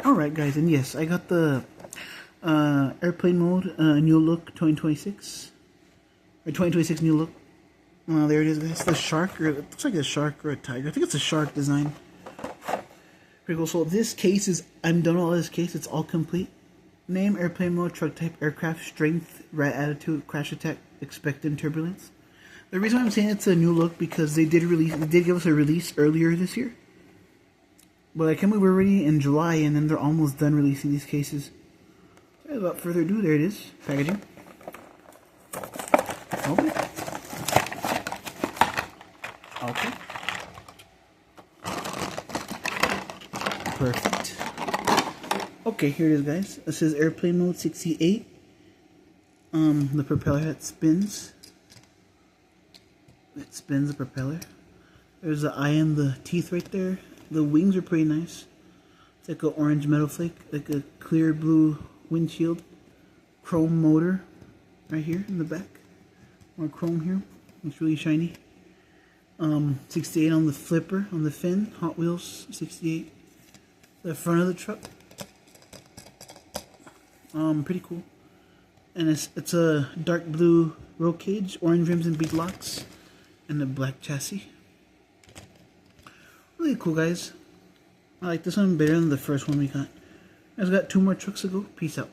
Alright guys, and yes, I got the airplane mode new look 2026 or 2026 new look. There it is guys, the shark, or it looks like a shark or a tiger. I think it's a shark design. Pretty cool. So this case is, I'm done with all this case, it's all complete. Name, airplane mode, truck type, aircraft, strength, rat attitude, crash attack, expected turbulence. The reason I'm saying it's a new look because they did give us a release earlier this year. But I can't believe we're already in July and then they're almost done releasing these cases. So without further ado, there it is. Packaging. Open. Okay. Perfect. Okay, here it is guys. It says airplane mode 68. The propeller head spins. It spins the propeller. There's the eye and the teeth right there. The wings are pretty nice. It's like an orange metal flake, like a clear blue windshield. Chrome motor right here in the back. More chrome here. It's really shiny. 68 on the flipper, on the fin. Hot Wheels 68. The front of the truck. Pretty cool. And it's a dark blue roll cage, orange rims and bead locks, and a black chassis. Really cool, guys. I like this one better than the first one we got. I've got 2 more trucks to go. Peace out.